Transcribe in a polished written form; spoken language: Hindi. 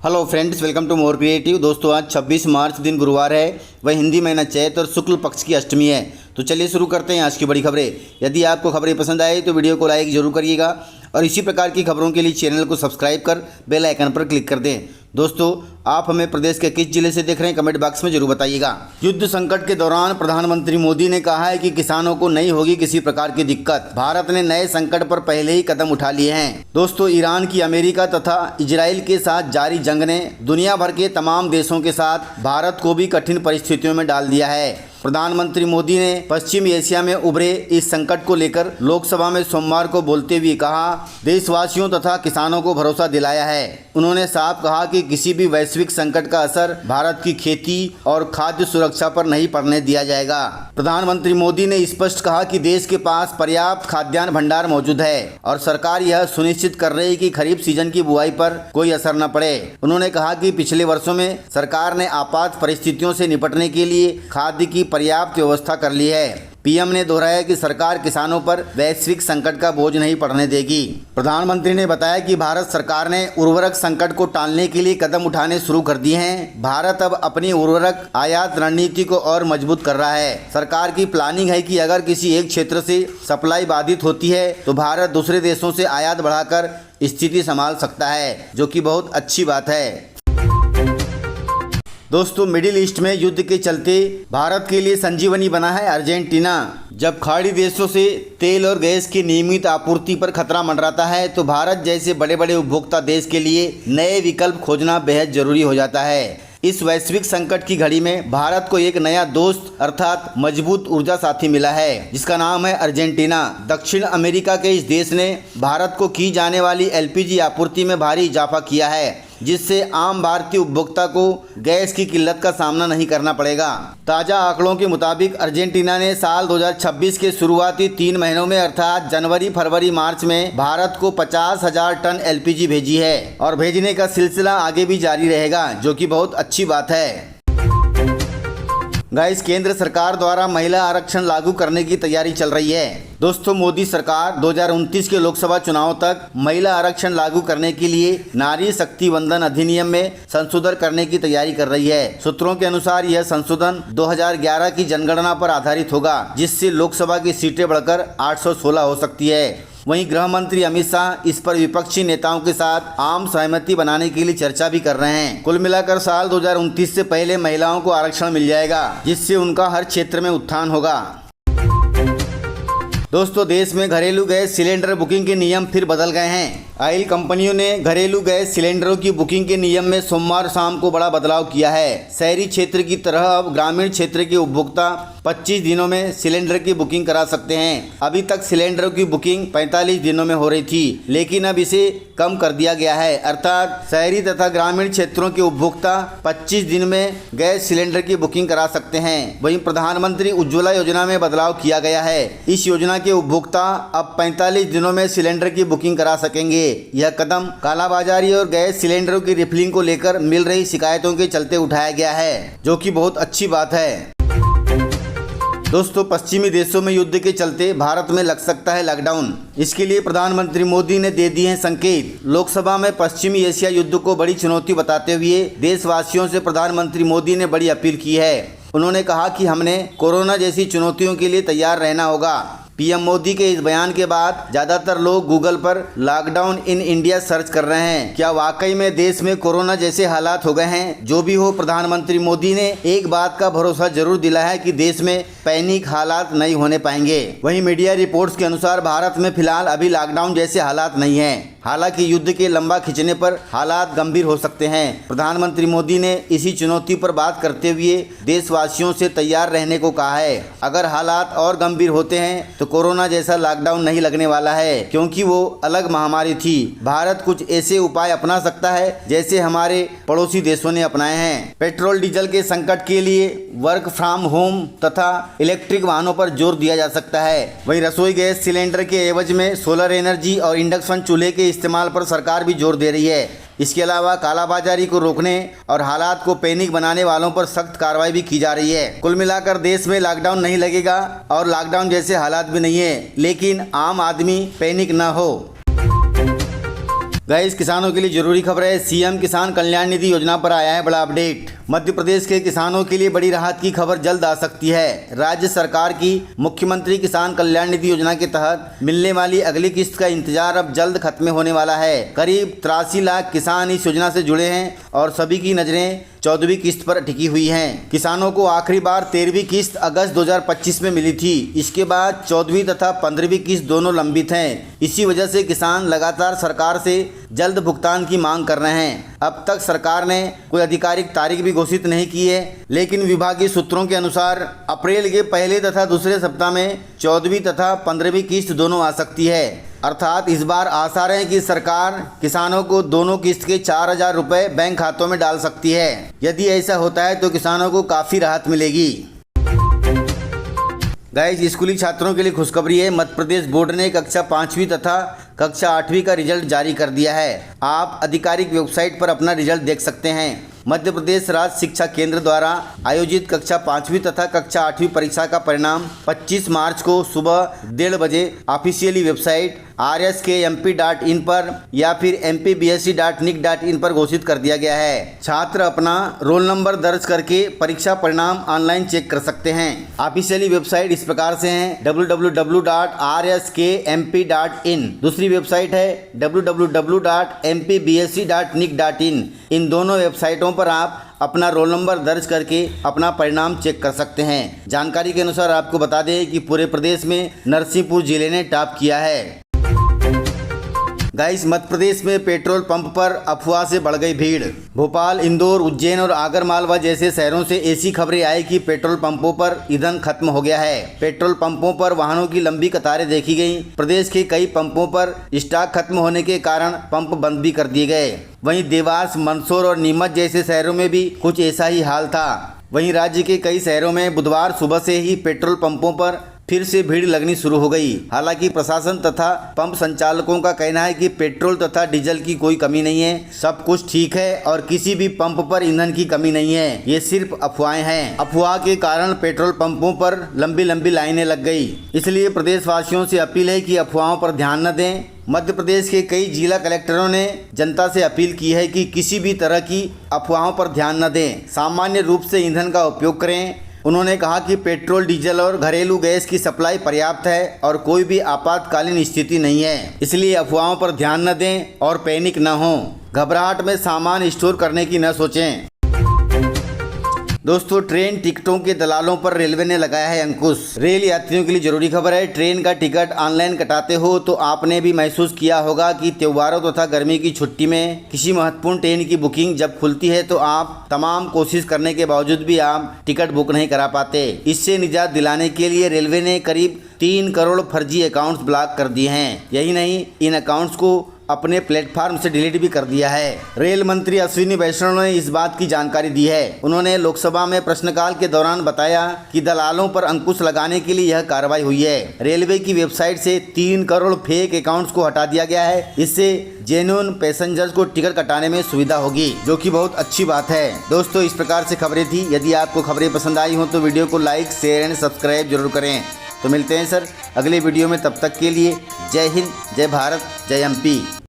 Hello friends, welcome to more creative. दोस्तों, आज 26 मार्च दिन गुरुवार है। वह हिंदी महीना चैत और शुक्ल पक्ष की अष्टमी है। तो चलिए शुरू करते हैं आज की बड़ी खबरें। यदि आपको खबरें पसंद आए तो वीडियो को लाइक जरूर करिएगा और इसी प्रकार की खबरों के लिए चैनल को सब्सक्राइब कर बेल आइकन पर क्लिक कर दें। दोस्तों, आप हमें प्रदेश के किस जिले से देख रहे हैं कमेंट बॉक्स में जरूर बताइएगा। युद्ध संकट के दौरान प्रधानमंत्री मोदी ने कहा है कि किसानों को नहीं होगी किसी प्रकार की दिक्कत। भारत ने नए संकट पर पहले ही कदम उठा लिए हैं। दोस्तों, ईरान की अमेरिका तथा इजराइल के साथ जारी जंग ने दुनिया भर के तमाम देशों के साथ भारत को भी कठिन परिस्थितियों में डाल दिया है। प्रधानमंत्री मोदी ने पश्चिमी एशिया में उभरे इस संकट को लेकर लोकसभा में सोमवार को बोलते हुए कहा, देशवासियों तथा किसानों को भरोसा दिलाया है। उन्होंने साफ कहा कि किसी भी वैश्विक संकट का असर भारत की खेती और खाद्य सुरक्षा पर नहीं पड़ने दिया जाएगा। प्रधानमंत्री मोदी ने स्पष्ट कहा कि देश के पास पर्याप्त खाद्यान्न भंडार मौजूद है और सरकार यह सुनिश्चित कर रही है कि खरीफ सीजन की बुआई पर कोई असर न पड़े। उन्होंने कहा कि पिछले वर्षों में सरकार ने आपात परिस्थितियों से निपटने के लिए खाद्य की पर्याप्त व्यवस्था कर ली है। पीएम ने दोहराया कि सरकार किसानों पर वैश्विक संकट का बोझ नहीं पड़ने देगी। प्रधानमंत्री ने बताया कि भारत सरकार ने उर्वरक संकट को टालने के लिए कदम उठाने शुरू कर दिए हैं। भारत अब अपनी उर्वरक आयात रणनीति को और मजबूत कर रहा है। सरकार की प्लानिंग है कि अगर किसी एक क्षेत्र से सप्लाई बाधित होती है तो भारत दूसरे देशों से आयात बढ़ाकर स्थिति संभाल सकता है, जो कि बहुत अच्छी बात है। दोस्तों, मिडिल ईस्ट में युद्ध के चलते भारत के लिए संजीवनी बना है अर्जेंटीना। जब खाड़ी देशों से तेल और गैस की नियमित आपूर्ति पर खतरा मंडराता है तो भारत जैसे बड़े बड़े उपभोक्ता देश के लिए नए विकल्प खोजना बेहद जरूरी हो जाता है। इस वैश्विक संकट की घड़ी में भारत को एक नया दोस्त अर्थात मजबूत ऊर्जा साथी मिला है, जिसका नाम है अर्जेंटीना। दक्षिण अमेरिका के इस देश ने भारत को की जाने वाली एलपीजी आपूर्ति में भारी इजाफा किया है, जिससे आम भारतीय उपभोक्ता को गैस की किल्लत का सामना नहीं करना पड़ेगा। ताज़ा आंकड़ों के मुताबिक अर्जेंटीना ने साल 2026 के शुरुआती 3 महीनों में अर्थात जनवरी, फरवरी, मार्च में भारत को 50,000 टन एलपीजी भेजी है और भेजने का सिलसिला आगे भी जारी रहेगा, जो कि बहुत अच्छी बात है। गाइस, केंद्र सरकार द्वारा महिला आरक्षण लागू करने की तैयारी चल रही है। दोस्तों, मोदी सरकार 2029 के लोकसभा चुनाव तक महिला आरक्षण लागू करने के लिए नारी शक्ति वंदन अधिनियम में संशोधन करने की तैयारी कर रही है। सूत्रों के अनुसार यह संशोधन 2011 की जनगणना पर आधारित होगा, जिससे लोकसभा की सीटें बढ़कर 816 हो सकती है। वहीं गृह मंत्री अमित शाह इस पर विपक्षी नेताओं के साथ आम सहमति बनाने के लिए चर्चा भी कर रहे हैं। कुल मिलाकर साल 2029 से पहले महिलाओं को आरक्षण मिल जाएगा, जिससे उनका हर क्षेत्र में उत्थान होगा। दोस्तों, देश में घरेलू गैस सिलेंडर बुकिंग के नियम फिर बदल गए हैं। ऑयल कंपनियों ने घरेलू गैस सिलेंडरों की बुकिंग के नियम में सोमवार शाम को बड़ा बदलाव किया है। शहरी क्षेत्र की तरह अब ग्रामीण क्षेत्र के उपभोक्ता 25 दिनों में सिलेंडर की बुकिंग करा सकते हैं। अभी तक सिलेंडरों की बुकिंग 45 दिनों में हो रही थी, लेकिन अब इसे कम कर दिया गया है, अर्थात शहरी तथा ग्रामीण क्षेत्रों के उपभोक्ता 25 दिन में गैस सिलेंडर की बुकिंग करा सकते हैं। वहीं प्रधानमंत्री उज्ज्वला योजना में बदलाव किया गया है। इस योजना के उपभोक्ता अब 45 दिनों में सिलेंडर की बुकिंग करा सकेंगे। यह कदम कालाबाजारी और गैस सिलेंडरों की रिफिलिंग को लेकर मिल रही शिकायतों के चलते उठाया गया है, जो कि बहुत अच्छी बात है। दोस्तों, पश्चिमी देशों में युद्ध के चलते भारत में लग सकता है लॉकडाउन। इसके लिए प्रधानमंत्री मोदी ने दे दिए हैं संकेत। लोकसभा में पश्चिमी एशिया युद्ध को बड़ी चुनौती बताते हुए देशवासियों से प्रधानमंत्री मोदी ने बड़ी अपील की है। उन्होंने कहा कि हमने कोरोना जैसी चुनौतियों के लिए तैयार रहना होगा। पीएम मोदी के इस बयान के बाद ज्यादातर लोग गूगल पर लॉकडाउन इन इंडिया सर्च कर रहे हैं। क्या वाकई में देश में कोरोना जैसे हालात हो गए हैं? जो भी हो, प्रधानमंत्री मोदी ने एक बात का भरोसा जरूर दिलाया है कि देश में पैनिक हालात नहीं होने पाएंगे। वहीं मीडिया रिपोर्ट्स के अनुसार भारत में फिलहाल अभी लॉकडाउन जैसे हालात नहीं हैं। हालांकि युद्ध के लंबा खिंचने पर हालात गंभीर हो सकते हैं। प्रधानमंत्री मोदी ने इसी चुनौती पर बात करते हुए देशवासियों से तैयार रहने को कहा है। अगर हालात और गंभीर होते हैं तो कोरोना जैसा लॉकडाउन नहीं लगने वाला है, क्योंकि वो अलग महामारी थी। भारत कुछ ऐसे उपाय अपना सकता है जैसे हमारे पड़ोसी देशों ने अपनाए हैं। पेट्रोल डीजल के संकट के लिए वर्क फ्रॉम होम तथा इलेक्ट्रिक वाहनों पर जोर दिया जा सकता है। वहीं रसोई गैस सिलेंडर के एवज में सोलर एनर्जी और इंडक्शन चूल्हे के इस्तेमाल पर सरकार भी जोर दे रही है। इसके अलावा कालाबाजारी को रोकने और हालात को पैनिक बनाने वालों पर सख्त कार्रवाई भी की जा रही है। कुल मिलाकर देश में लॉकडाउन नहीं लगेगा और लॉकडाउन जैसे हालात भी नहीं है, लेकिन आम आदमी पैनिक न हो। गाइस, किसानों के लिए जरूरी खबर है। सीएम किसान कल्याण निधि योजना पर आया है बड़ा अपडेट। मध्य प्रदेश के किसानों के लिए बड़ी राहत की खबर जल्द आ सकती है। राज्य सरकार की मुख्यमंत्री किसान कल्याण निधि योजना के तहत मिलने वाली अगली किस्त का इंतजार अब जल्द खत्म होने वाला है। करीब 83 लाख किसान इस योजना से जुड़े हैं और सभी की नजरें 14वीं किस्त पर टिकी हुई हैं। किसानों को आखिरी बार 13वीं किस्त अगस्त 2025 में मिली थी। इसके बाद 14वीं तथा 15वीं किस्त दोनों लंबित हैं। इसी वजह से किसान लगातार सरकार से जल्द भुगतान की मांग कर रहे हैं। अब तक सरकार ने कोई आधिकारिक तारीख भी घोषित नहीं की है, लेकिन विभागीय सूत्रों के अनुसार अप्रैल के पहले तथा दूसरे सप्ताह में 14वीं तथा 15वीं किस्त दोनों आ सकती है। अर्थात इस बार आसार है कि सरकार किसानों को दोनों किस्त के 4,000 रुपये बैंक खातों में डाल सकती है। यदि ऐसा होता है तो किसानों को काफ़ी राहत मिलेगी। गाइस, स्कूली छात्रों के लिए खुशखबरी है। मध्य प्रदेश बोर्ड ने कक्षा 5वीं तथा कक्षा 8वीं का रिजल्ट जारी कर दिया है। आप आधिकारिक वेबसाइट पर अपना रिजल्ट देख सकते हैं। मध्य प्रदेश राज्य शिक्षा केंद्र द्वारा आयोजित कक्षा 5वीं तथा कक्षा 8वीं परीक्षा का परिणाम 25 मार्च को सुबह 1:30 बजे ऑफिशियली वेबसाइट rskmp.in पर या फिर mpbsc.nic.in पर घोषित कर दिया गया है। छात्र अपना रोल नंबर दर्ज करके परीक्षा परिणाम ऑनलाइन चेक कर सकते हैं। ऑफिशियली वेबसाइट इस प्रकार से है www.rskmp.in। दूसरी वेबसाइट है www.mpbsc.nic.in। इन दोनों वेबसाइटों पर आप अपना रोल नंबर दर्ज करके अपना परिणाम चेक कर सकते हैं। जानकारी के अनुसार आपको बता दें कि पूरे प्रदेश में नरसिंहपुर जिले ने टॉप किया है। गाइस, मध्य प्रदेश में पेट्रोल पंप पर अफवाह से बढ़ गई भीड़। भोपाल, इंदौर, उज्जैन और आगरमालवा जैसे शहरों से ऐसी खबरें आई कि पेट्रोल पंपों पर ईंधन खत्म हो गया है। पेट्रोल पंपों पर वाहनों की लंबी कतारें देखी गई। प्रदेश के कई पंपों पर स्टॉक खत्म होने के कारण पंप बंद भी कर दिए गए। वहीं देवास, मंदसौर और नीमच जैसे शहरों में भी कुछ ऐसा ही हाल था। वहीं राज्य के कई शहरों में बुधवार सुबह से ही पेट्रोल पंपों पर फिर से भीड़ लगनी शुरू हो गई। हालांकि प्रशासन तथा पंप संचालकों का कहना है कि पेट्रोल तथा डीजल की कोई कमी नहीं है, सब कुछ ठीक है और किसी भी पंप पर ईंधन की कमी नहीं है। ये सिर्फ अफवाहें हैं। अफवाह के कारण पेट्रोल पंपों पर लंबी लंबी लाइनें लग गई। इसलिए प्रदेशवासियों से अपील है कि अफवाहों पर ध्यान न दें। मध्य प्रदेश के कई जिला कलेक्टरों ने जनता से अपील की है कि किसी भी तरह की अफवाहों पर ध्यान न दें, सामान्य रूप से ईंधन का उपयोग करें। उन्होंने कहा कि पेट्रोल, डीजल और घरेलू गैस की सप्लाई पर्याप्त है और कोई भी आपातकालीन स्थिति नहीं है। इसलिए अफवाहों पर ध्यान न दें और पैनिक न हो। घबराहट में सामान स्टोर करने की न सोचें। दोस्तों, ट्रेन टिकटों के दलालों पर रेलवे ने लगाया है अंकुश। रेल यात्रियों के लिए जरूरी खबर है। ट्रेन का टिकट ऑनलाइन कटाते हो तो आपने भी महसूस किया होगा कि त्योहारों तथा गर्मी की छुट्टी में किसी महत्वपूर्ण ट्रेन की बुकिंग जब खुलती है तो आप तमाम कोशिश करने के बावजूद भी आप टिकट बुक नहीं करा पाते। इससे निजात दिलाने के लिए रेलवे ने करीब 3 करोड़ फर्जी अकाउंट्स ब्लॉक कर दिए हैं। यही नहीं, इन अकाउंट्स को अपने प्लेटफॉर्म से डिलीट भी कर दिया है। रेल मंत्री अश्विनी वैष्णव ने इस बात की जानकारी दी है। उन्होंने लोकसभा में प्रश्नकाल के दौरान बताया कि दलालों पर अंकुश लगाने के लिए यह कार्रवाई हुई है। रेलवे की वेबसाइट से 3 करोड़ फेक अकाउंट्स को हटा दिया गया है। इससे जेन्युइन पैसेंजर्स को टिकट कटाने में सुविधा होगी, जो कि बहुत अच्छी बात है। दोस्तों, इस प्रकार से खबरें थी। यदि आपको खबरें पसंद आई हो तो वीडियो को लाइक, शेयर एंड सब्सक्राइब जरूर करें। तो मिलते हैं सर अगले वीडियो में। तब तक के लिए जय हिंद, जय भारत, जय एमपी।